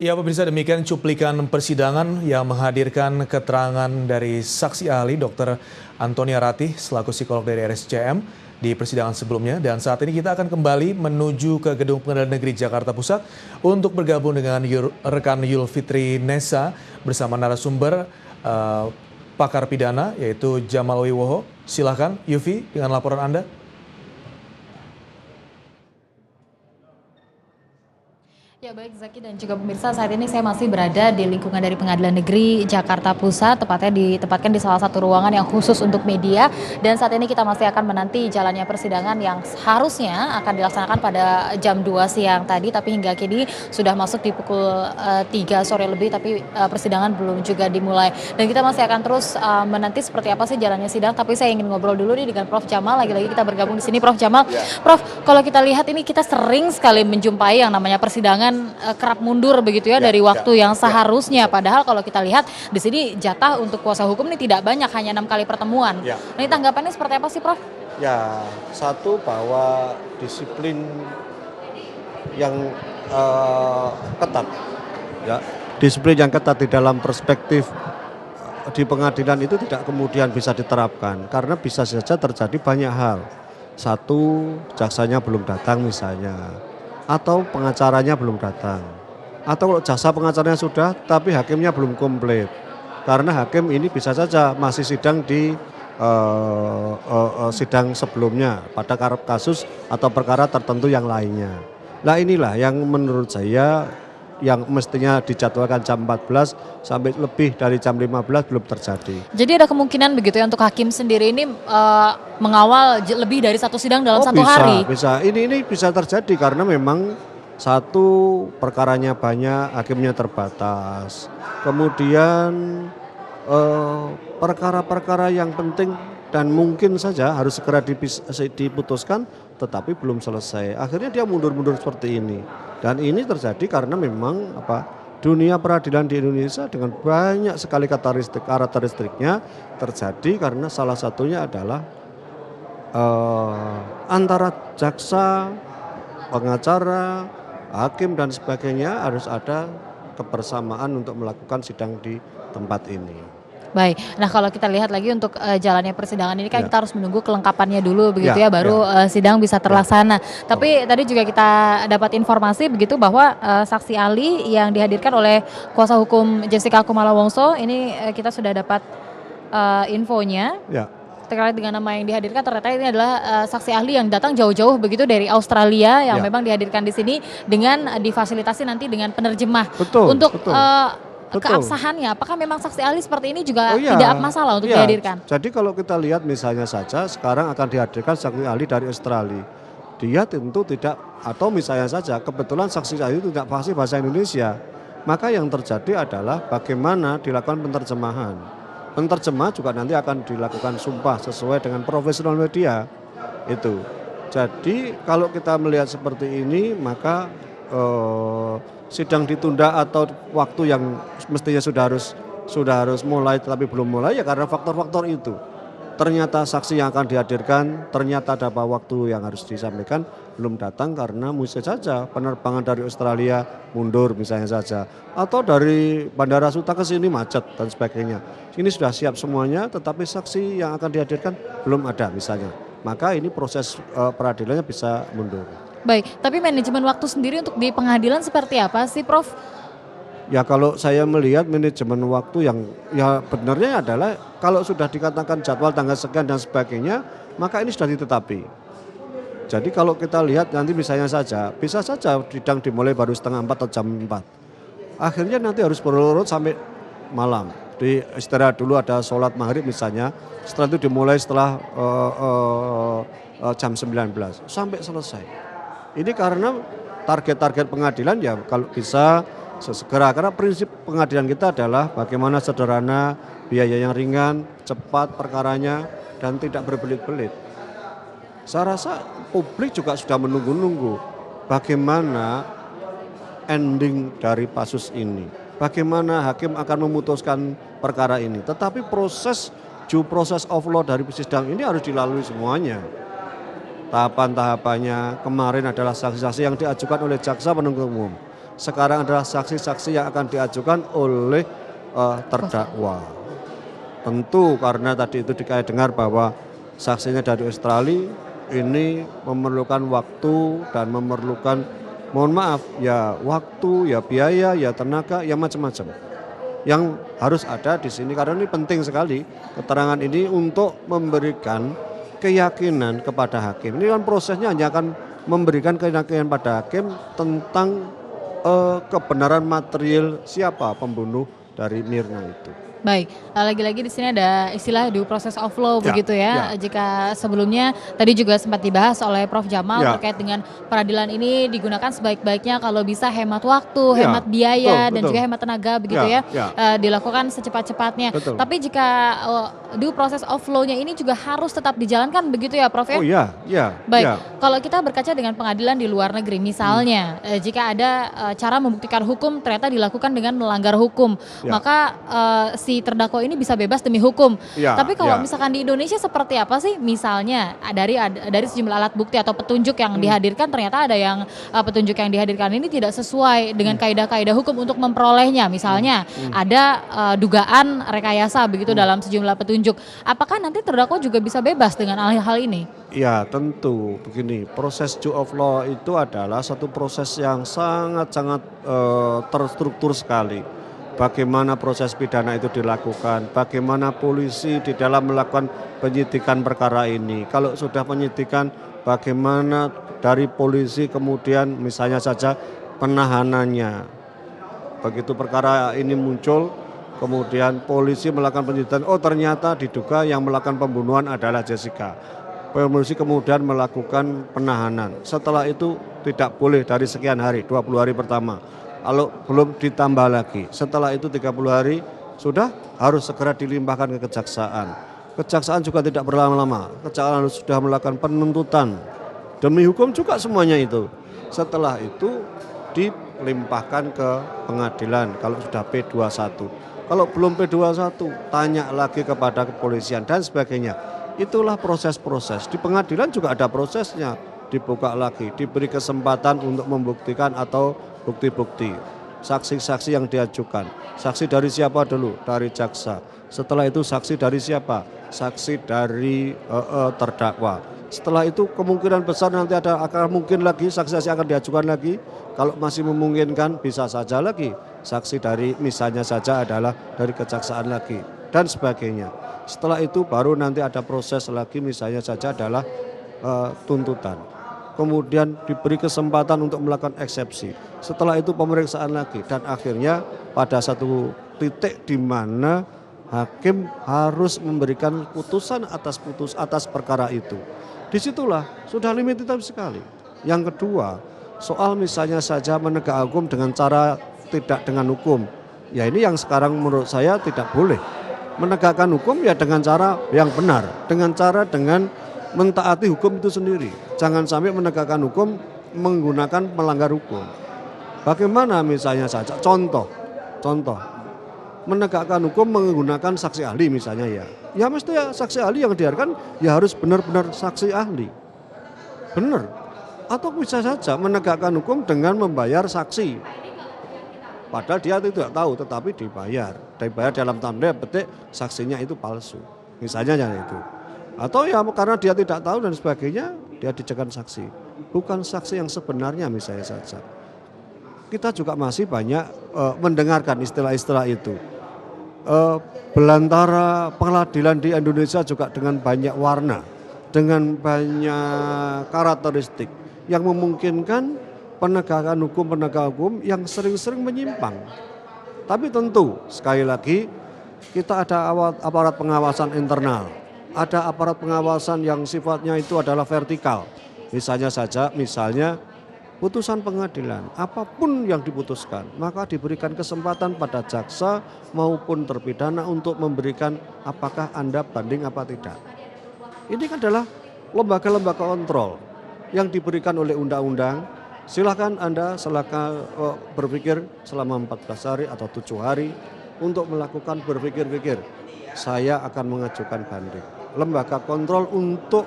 Ya, pemirsa, demikian cuplikan persidangan yang menghadirkan keterangan dari saksi ahli Dr. Antonia Ratih selaku psikolog dari RSCM di persidangan sebelumnya. Dan saat ini kita akan kembali menuju ke Gedung Pengadilan Negeri Jakarta Pusat untuk bergabung dengan rekan Yulfitri Nesa bersama narasumber pakar pidana yaitu Jamal Wiwoho. Silakan Yufi dengan laporan Anda. Ya baik Zaki dan juga pemirsa, saat ini saya masih berada di lingkungan dari Pengadilan Negeri Jakarta Pusat, tepatnya ditempatkan di salah satu ruangan yang khusus untuk media. Dan saat ini kita masih akan menanti jalannya persidangan yang harusnya akan dilaksanakan pada jam 2 siang tadi, tapi hingga kini sudah masuk di pukul 3 sore lebih, tapi persidangan belum juga dimulai. Dan kita masih akan terus menanti seperti apa sih jalannya sidang, tapi saya ingin ngobrol dulu nih dengan Prof. Jamal, lagi-lagi kita bergabung di sini. Prof. Jamal, ya. Prof, kalau kita lihat ini kita sering sekali menjumpai yang namanya persidangan kerap mundur begitu ya dari waktu yang seharusnya. Padahal kalau kita lihat di sini jatah untuk kuasa hukum ini tidak banyak, hanya 6 kali pertemuan. Ini tanggapannya seperti apa sih, Prof? Ya, satu bahwa disiplin yang ketat, ya, disiplin yang ketat di dalam perspektif di pengadilan itu tidak kemudian bisa diterapkan karena bisa saja terjadi banyak hal. Satu, jaksanya belum datang misalnya, atau pengacaranya belum datang, atau kalau jasa pengacaranya sudah tapi hakimnya belum komplit, karena hakim ini bisa saja masih sidang di sidang sebelumnya pada kasus atau perkara tertentu yang lainnya. Nah inilah yang menurut saya yang mestinya dijadwalkan jam 14 sampai lebih dari jam 15 belum terjadi. Jadi ada kemungkinan begitu ya untuk hakim sendiri ini mengawal lebih dari satu sidang dalam satu hari? Bisa. Ini bisa terjadi karena memang satu, perkaranya banyak, hakimnya terbatas. Kemudian perkara-perkara yang penting dan mungkin saja harus segera diputuskan tetapi belum selesai. Akhirnya dia mundur-mundur seperti ini. Dan ini terjadi karena memang dunia peradilan di Indonesia dengan banyak sekali karakteristiknya terjadi karena salah satunya adalah antara jaksa, pengacara, hakim dan sebagainya harus ada kebersamaan untuk melakukan sidang di tempat ini. Baik, nah kalau kita lihat lagi untuk jalannya persidangan ini kan kita harus menunggu kelengkapannya dulu begitu ya, baru sidang bisa terlaksana. Tapi tadi juga kita dapat informasi begitu bahwa saksi ahli yang dihadirkan oleh kuasa hukum Jessica Kumala Wongso ini kita sudah dapat infonya. Terkait dengan nama yang dihadirkan, ternyata ini adalah saksi ahli yang datang jauh-jauh begitu dari Australia yang memang dihadirkan di sini dengan difasilitasi nanti dengan penerjemah. Keabsahannya, apakah memang saksi ahli seperti ini juga tidak masalah untuk dihadirkan? Jadi kalau kita lihat misalnya saja sekarang akan dihadirkan saksi ahli dari Australia, dia tentu tidak, atau misalnya saja kebetulan saksi ahli itu tidak fasih bahasa Indonesia, maka yang terjadi adalah bagaimana dilakukan penerjemahan. Penerjemah juga nanti akan dilakukan sumpah sesuai dengan profesional media itu. Jadi kalau kita melihat seperti ini maka sidang ditunda atau waktu yang mestinya sudah harus mulai tetapi belum mulai ya karena faktor-faktor itu. Ternyata saksi yang akan dihadirkan ternyata ada waktu yang harus disampaikan belum datang karena mungkin saja penerbangan dari Australia mundur misalnya saja, atau dari Bandara Suta ke sini macet dan sebagainya. Ini sudah siap semuanya tetapi saksi yang akan dihadirkan belum ada misalnya. Maka ini proses peradilannya bisa mundur. Baik, tapi manajemen waktu sendiri untuk di pengadilan seperti apa sih, Prof? Ya kalau saya melihat manajemen waktu yang ya benarnya adalah kalau sudah dikatakan jadwal tanggal sekian dan sebagainya, maka ini sudah ditetapi. Jadi kalau kita lihat nanti misalnya saja, bisa saja sidang dimulai baru setengah 4 atau jam 4. Akhirnya nanti harus berurut sampai malam. Di istirahat dulu ada sholat maghrib misalnya, setelah itu dimulai setelah jam 19 sampai selesai. Ini karena target-target pengadilan ya kalau bisa sesegera, karena prinsip pengadilan kita adalah bagaimana sederhana, biaya yang ringan, cepat perkaranya dan tidak berbelit-belit. Saya rasa publik juga sudah menunggu-nunggu bagaimana ending dari kasus ini. Bagaimana hakim akan memutuskan perkara ini. Tetapi proses due process of law dari sidang ini harus dilalui semuanya. Tahapan-tahapannya kemarin adalah saksi-saksi yang diajukan oleh jaksa penuntut umum. sekarang adalah saksi-saksi yang akan diajukan oleh terdakwa. Tentu karena tadi itu dikait dengar bahwa saksinya dari Australia ini memerlukan waktu dan memerlukan, mohon maaf, ya waktu, ya biaya, ya tenaga, ya macam-macam yang harus ada di sini karena ini penting sekali keterangan ini untuk memberikan keyakinan kepada hakim. Ini kan prosesnya hanya akan memberikan keyakinan pada hakim tentang kebenaran material siapa pembunuh dari Mirna itu. Baik, lagi-lagi di sini ada istilah due process of law Ya, begitu ya. Jika sebelumnya tadi juga sempat dibahas oleh Prof. Jamal Ya. terkait dengan peradilan ini digunakan sebaik-baiknya kalau bisa hemat waktu, Ya, hemat biaya dan betul. juga hemat tenaga begitu Ya, ya. Dilakukan secepat-cepatnya. Betul. Tapi jika due process of law-nya ini juga harus tetap dijalankan begitu ya, Prof ya? Oh ya, ya. Baik, ya. kalau kita berkaca dengan pengadilan di luar negeri, misalnya jika ada cara membuktikan hukum ternyata dilakukan dengan melanggar hukum, Ya. maka si terdakwa ini bisa bebas demi hukum. Ya, Tapi kalau ya. misalkan di Indonesia seperti apa sih? Misalnya dari sejumlah alat bukti atau petunjuk yang dihadirkan ternyata ada yang petunjuk yang dihadirkan ini tidak sesuai dengan kaidah-kaidah hukum untuk memperolehnya. Misalnya ada dugaan rekayasa begitu dalam sejumlah petunjuk. Apakah nanti terdakwa juga bisa bebas dengan hal ini? Ya tentu begini, proses due of law itu adalah satu proses yang sangat-sangat terstruktur sekali. Bagaimana proses pidana itu dilakukan, bagaimana polisi di dalam melakukan penyidikan perkara ini. Kalau sudah penyidikan, bagaimana dari polisi kemudian misalnya saja penahanannya. Begitu perkara ini muncul, kemudian polisi melakukan penyidikan, oh ternyata diduga yang melakukan pembunuhan adalah Jessica. Polisi kemudian melakukan penahanan. Setelah itu tidak boleh dari sekian hari, 20 hari pertama. Kalau belum ditambah lagi, setelah itu 30 hari sudah harus segera dilimpahkan ke kejaksaan. Kejaksaan juga tidak berlama-lama, kejaksaan harus sudah melakukan penuntutan. Demi hukum juga semuanya itu. Setelah itu dilimpahkan ke pengadilan kalau sudah P21. Kalau belum P21, tanya lagi kepada kepolisian dan sebagainya. Itulah proses-proses. Di pengadilan juga ada prosesnya. Dibuka lagi, diberi kesempatan untuk membuktikan atau bukti-bukti. Saksi-saksi yang diajukan. Saksi dari siapa dulu? Dari jaksa. Setelah itu saksi dari siapa? Saksi dari terdakwa. Setelah itu kemungkinan besar nanti akan mungkin lagi saksi-saksi akan diajukan lagi. Kalau masih memungkinkan bisa saja lagi. Saksi dari misalnya saja adalah dari kejaksaan lagi dan sebagainya. Setelah itu baru nanti ada proses lagi misalnya saja adalah tuntutan. Kemudian diberi kesempatan untuk melakukan eksepsi. Setelah itu pemeriksaan lagi dan akhirnya pada satu titik di mana hakim harus memberikan putusan atas perkara itu. Disitulah sudah limited sekali. Yang kedua, soal misalnya saja menegak hukum dengan cara tidak dengan hukum. Ya ini yang sekarang menurut saya tidak boleh. Menegakkan hukum ya dengan cara yang benar, dengan mentaati hukum itu sendiri. Jangan sampai menegakkan hukum menggunakan melanggar hukum. Bagaimana misalnya saja contoh menegakkan hukum menggunakan saksi ahli misalnya ya. Ya mesti ya saksi ahli yang diharapkan ya harus benar-benar saksi ahli. Benar. Atau bisa saja menegakkan hukum dengan membayar saksi. Padahal dia tidak tahu tetapi dibayar. Dibayar dalam tanda petik saksinya itu palsu. Misalnya itu. Atau ya karena dia tidak tahu dan sebagainya, dia dijadikan saksi. Bukan saksi yang sebenarnya misalnya saja. Kita juga masih banyak mendengarkan istilah-istilah itu. Belantara peradilan di Indonesia juga dengan banyak warna, dengan banyak karakteristik yang memungkinkan penegak hukum yang sering-sering menyimpang. Tapi tentu sekali lagi kita ada aparat pengawasan internal. Ada aparat pengawasan yang sifatnya itu adalah vertikal. Misalnya putusan pengadilan, apapun yang diputuskan, maka diberikan kesempatan pada jaksa maupun terpidana untuk memberikan apakah Anda banding apa tidak. Ini adalah lembaga-lembaga kontrol yang diberikan oleh undang-undang. Silakan Anda berpikir selama 14 hari atau 7 hari untuk melakukan berpikir-pikir. Saya akan mengajukan banding. Lembaga kontrol untuk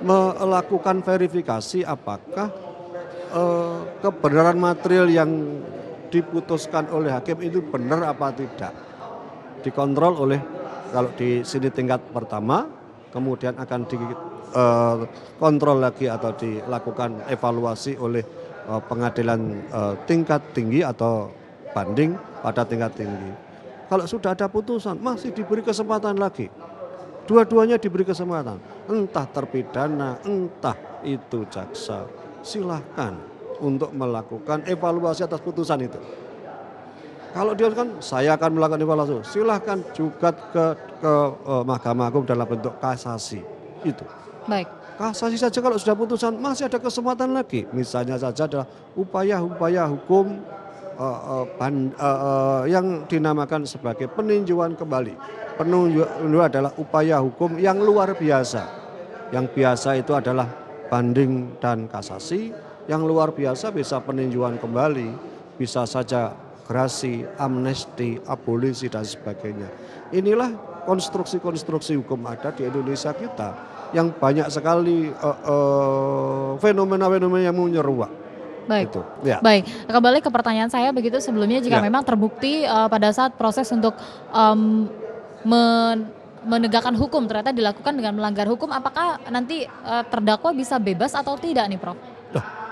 melakukan verifikasi apakah kebenaran material yang diputuskan oleh hakim itu benar apa tidak. Dikontrol oleh, kalau di sini tingkat pertama, kemudian akan dikontrol lagi atau dilakukan evaluasi oleh pengadilan tingkat tinggi atau banding pada tingkat tinggi. Kalau sudah ada putusan masih diberi kesempatan lagi. Dua-duanya diberi kesempatan. Entah terpidana, entah itu jaksa. Silahkan untuk melakukan evaluasi atas putusan itu. Kalau dia kan saya akan melakukan evaluasi, silahkan gugat ke Mahkamah Agung dalam bentuk kasasi. Itu. Baik. Kasasi saja kalau sudah putusan masih ada kesempatan lagi. Misalnya saja adalah upaya-upaya hukum yang dinamakan sebagai peninjauan kembali. Peninjauan adalah upaya hukum yang luar biasa. Yang biasa itu adalah banding dan kasasi. Yang luar biasa bisa peninjauan kembali, bisa saja gerasi, amnesti, abolisi dan sebagainya. Inilah konstruksi-konstruksi hukum ada di Indonesia kita yang banyak sekali fenomena-fenomena yang menyeruak. Baik, Itu, ya. baik. Kembali ke pertanyaan saya begitu sebelumnya, jika Ya. memang terbukti pada saat proses untuk menegakkan hukum ternyata dilakukan dengan melanggar hukum, apakah nanti terdakwa bisa bebas atau tidak nih, Prof?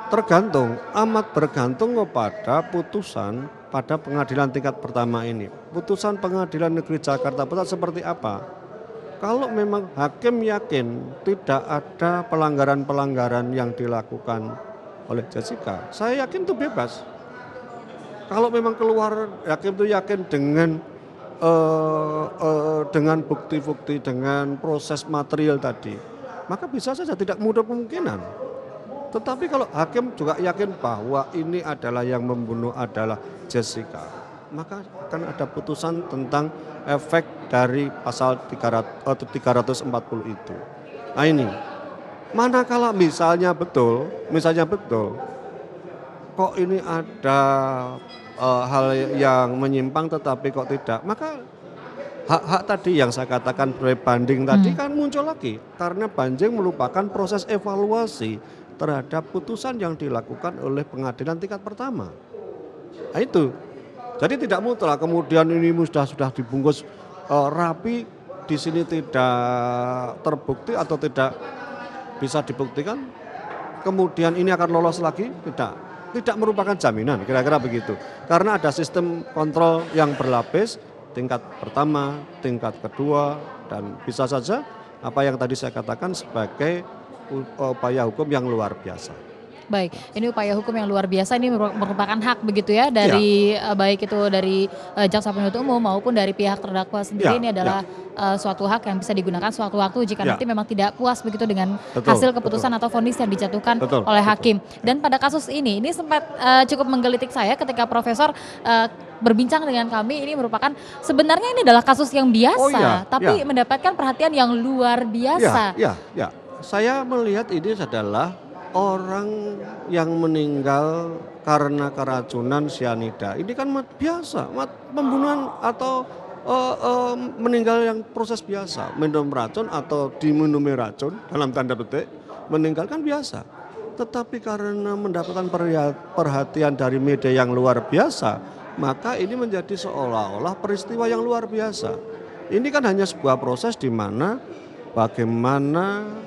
Tergantung, amat bergantung kepada putusan pada pengadilan tingkat pertama ini. Putusan Pengadilan Negeri Jakarta Pusat seperti apa? Kalau memang hakim yakin tidak ada pelanggaran-pelanggaran yang dilakukan oleh Jessica, saya yakin itu bebas. Kalau memang keluar hakim itu yakin dengan bukti-bukti, dengan proses material tadi, maka bisa saja tidak mudah kemungkinan. Tetapi kalau hakim juga yakin bahwa ini adalah yang membunuh adalah Jessica, maka akan ada putusan tentang efek dari pasal 340 itu. Nah ini, manakala misalnya betul, kok ini ada hal yang menyimpang tetapi kok tidak, maka hak-hak tadi yang saya katakan banding tadi kan muncul lagi, karena banding merupakan proses evaluasi terhadap putusan yang dilakukan oleh pengadilan tingkat pertama. Nah itu, jadi tidak mutlak kemudian ini sudah dibungkus rapi, di sini tidak terbukti atau tidak bisa dibuktikan, kemudian ini akan lolos lagi, tidak merupakan jaminan, kira-kira begitu. Karena ada sistem kontrol yang berlapis, tingkat pertama, tingkat kedua, dan bisa saja apa yang tadi saya katakan sebagai upaya hukum yang luar biasa. Baik, ini upaya hukum yang luar biasa, ini merupakan hak begitu ya dari baik itu dari jaksa penuntut umum maupun dari pihak terdakwa sendiri. Ini adalah suatu hak yang bisa digunakan suatu waktu jika nanti memang tidak puas begitu dengan hasil keputusan atau vonis yang dijatuhkan oleh hakim. Dan pada kasus ini sempat cukup menggelitik saya ketika Profesor berbincang dengan kami. Ini merupakan sebenarnya ini adalah kasus yang biasa, tapi mendapatkan perhatian yang luar biasa. Saya melihat ini adalah orang yang meninggal karena keracunan sianida. Ini kan biasa, pembunuhan atau meninggal yang proses biasa. Minum racun atau diminumi racun dalam tanda petik, meninggal kan biasa. Tetapi karena mendapatkan perhatian dari media yang luar biasa, maka ini menjadi seolah-olah peristiwa yang luar biasa. Ini kan hanya sebuah proses di mana bagaimana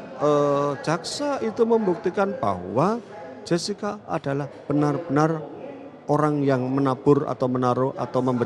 jaksa itu membuktikan bahwa Jessica adalah benar-benar orang yang menabur atau menaruh atau memberi